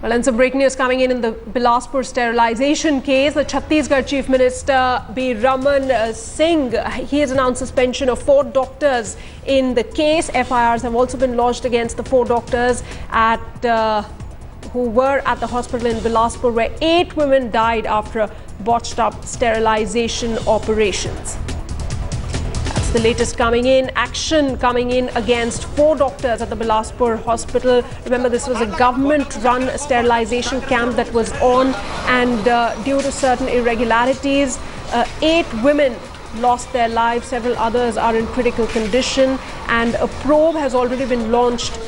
Well, and some breaking news coming in the Bilaspur sterilization case. The Chhattisgarh Chief Minister B. Raman Singh, he has announced suspension of 4 doctors in the case. FIRs have also been lodged against the 4 doctors who were at the hospital in Bilaspur, where 8 women died after botched up sterilization operations. The latest coming in, action coming in against 4 doctors at the Bilaspur hospital. Remember, this was a government-run sterilization camp that was on, and due to certain irregularities, 8 women lost their lives. Several others are in critical condition, and a probe has already been launched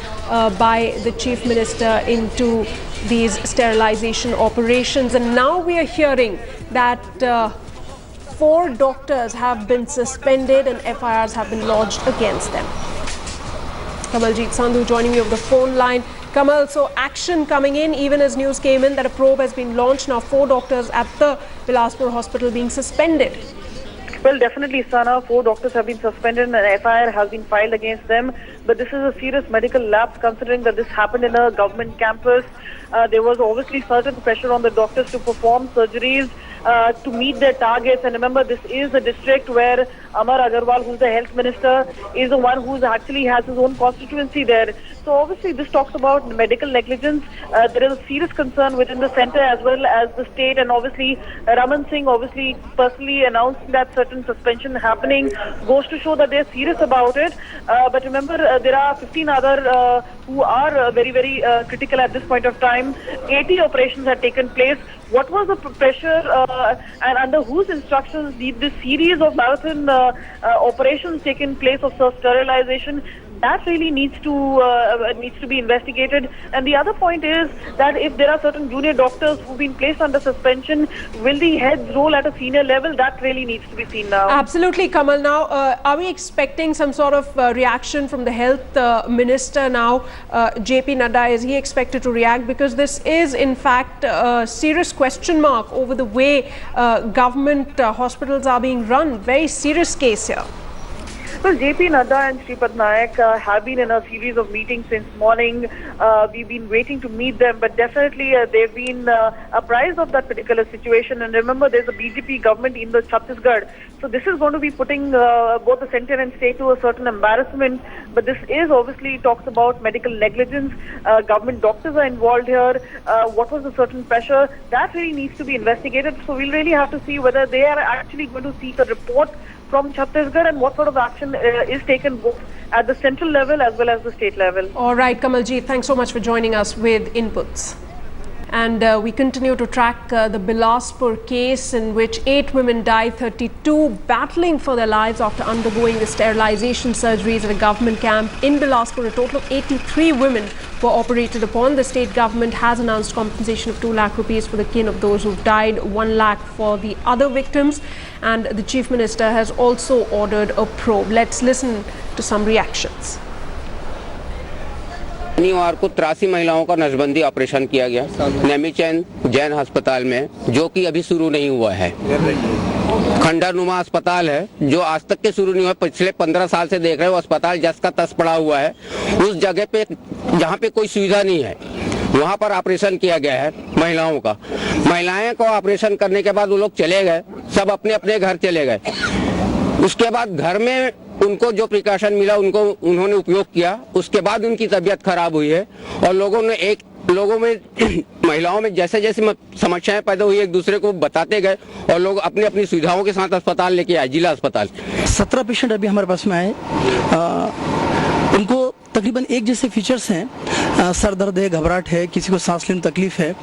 by the Chief Minister into these sterilization operations. And now we are hearing that 4 doctors have been suspended and FIRs have been lodged against them. Kamaljeet Sandhu joining me over the phone line. Kamal, so action coming in even as news came in that a probe has been launched. Now 4 doctors at the Bilaspur hospital being suspended. Well, definitely, Sana. 4 doctors have been suspended and an FIR has been filed against them. But this is a serious medical lapse considering that this happened in a government campus. There was obviously certain pressure on the doctors to perform surgeries to meet their targets. And remember, this is a district where Amar Agarwal, who's the health minister, is the one who actually has his own constituency there. So obviously this talks about medical negligence. There is a serious concern within the center as well as the state, and obviously Raman Singh obviously personally announced that certain suspension happening goes to show that they're serious about it. But remember, there are 15 other who are very, very critical at this point of time. 80 operations had taken place. What was the pressure and under whose instructions did this series of marathon operations taken place of sterilization? That really needs to be investigated. And the other point is that if there are certain junior doctors who've been placed under suspension, will the heads roll at a senior level? That really needs to be seen now. Absolutely, Kamal. Now, are we expecting some sort of reaction from the health minister now? JP Nadda, is he expected to react? Because this is in fact a serious question mark over the way government hospitals are being run. Very serious case here. Well, JP Nadda and Shripad Nayak have been in a series of meetings since morning. We've been waiting to meet them, but definitely they've been apprised of that particular situation. And remember, there's a BJP government in the Chhattisgarh. So this is going to be putting both the center and state to a certain embarrassment. But this is obviously talks about medical negligence. Government doctors are involved here. What was the certain pressure? That really needs to be investigated. So we'll really have to see whether they are actually going to seek a report from Chhattisgarh and what sort of action is taken both at the central level as well as the state level. All right, Kamaljeet, thanks so much for joining us with inputs. And we continue to track the Bilaspur case in which 8 women died, 32 battling for their lives after undergoing the sterilization surgeries at a government camp in Bilaspur. A total of 83 women were operated upon. The state government has announced compensation of 2 lakh rupees for the kin of those who died, 1 lakh for the other victims. And the Chief Minister has also ordered a probe. Let's listen to some reactions. शनिवार को 83 महिलाओं का नसबंदी operation किया गया नेमीचैन जैन अस्पताल में, जो कि अभी शुरू नहीं हुआ है। खंडरनुमा अस्पताल है जो आज तक के शुरू नहीं हुआ। पिछले 15 साल से देख रहे हो अस्पताल जस का तस पड़ा हुआ है। उस जगह पे जहाँ पे कोई सुविधा नहीं है वहाँ पर ऑपरेशन किया गया है महिलाओं का। महिलाएं को ऑपरेशन करने के बाद वो लोग चले गए, सब अपने अपने घर चले गए। उसके बाद घर में उनको जो प्रिकॉशन मिला उनको उन्होंने उपयोग किया। उसके बाद उनकी तबीयत खराब हुई है और लोगों में महिलाओं में जैसे जैसे समस्याएं पैदा हुई एक दूसरे को बताते गए और लोग अपनी अपनी सुविधाओं के साथ अस्पताल लेके आए, जिला अस्पताल। 17 पेशेंट अभी हमारे पास में आए। उनको तकरीबन एक जैसे फीचर्स हैं। सर दर्द है, घबराहट है, किसी को सांस लेने में तकलीफ है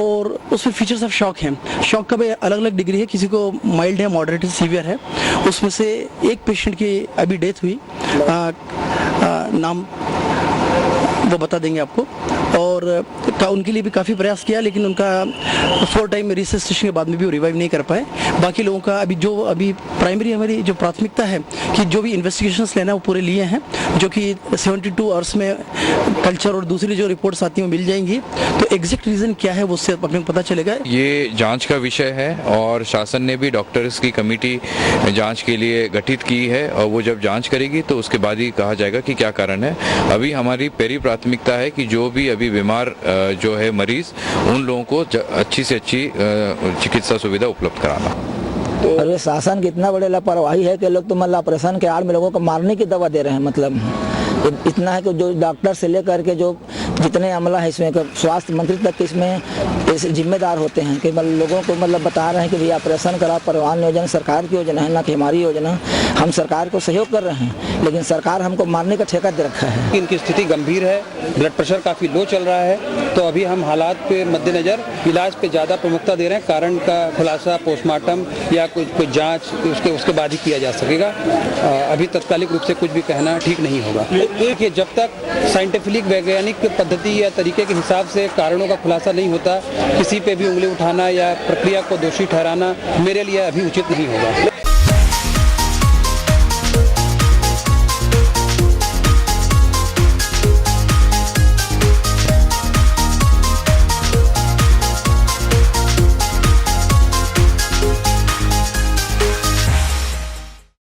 और उसमें फीचर्स ऑफ शॉक हैं। शॉक का भी अलग अलग डिग्री है, किसी को माइल्ड है, मॉडरेट है, सीवियर है। उसमें से एक पेशेंट की अभी डेथ हुई, नाम वो बता देंगे आपको। और उनके लिए भी काफ़ी प्रयास किया लेकिन उनका 4 टाइम रिससिटेशन के बाद में भी वो रिवाइव नहीं कर पाए। बाकी लोगों का अभी प्राइमरी हमारी जो प्राथमिकता है कि जो भी इन्वेस्टिगेशंस लेना है वो पूरे लिए हैं, जो कि 72 आवर्स में कल्चर और दूसरी जो रिपोर्ट्स आती हैं वो मिल जाएंगी। तो एग्जैक्ट रीज़न क्या है वो उससे अपने को पता चलेगा। ये जांच का विषय है और शासन ने भी डॉक्टर्स की कमेटी जांच के लिए गठित की है और वो जब जांच करेगी तो उसके बाद ही कहा जाएगा कि क्या कारण है। अभी हमारी पहली प्राथमिकता है कि जो भी अभी बीमार जो है मरीज, उन लोगों को अच्छी से अच्छी चिकित्सा सुविधा उपलब्ध कराना। अरे शासन की इतना बड़े लापरवाही है कि लोग तो मतलब ऑपरेशन के आड़ में लोगों को मारने की दवा दे रहे हैं। मतलब इतना है कि जो डॉक्टर से लेकर के जो जितने अमला है इसमें, स्वास्थ्य मंत्री तक इसमें जिम्मेदार होते हैं कि मतलब लोगों को मतलब बता रहे हैं कि भैया ऑपरेशन करा, परिवहन योजना सरकार की योजना है, ना कि हमारी योजना। हम सरकार को सहयोग कर रहे हैं, लेकिन सरकार हमको मारने का ठेका दे रखा है। इनकी स्थिति गंभीर है, ब्लड प्रेशर काफ़ी लो चल रहा है, तो अभी हम हालात पे मद्देनज़र इलाज पे ज़्यादा प्रमुखता दे रहे हैं। कारण का खुलासा पोस्टमार्टम या कुछ जांच उसके बाद ही किया जा सकेगा। अभी तत्कालिक रूप से कुछ भी कहना ठीक नहीं होगा। देखिए, जब तक साइंटिफिक वैज्ञानिक पद्धति या तरीके के हिसाब से कारणों का खुलासा नहीं होता, किसी पे भी उंगली उठाना या प्रक्रिया को दोषी ठहराना मेरे लिए अभी उचित नहीं होगा।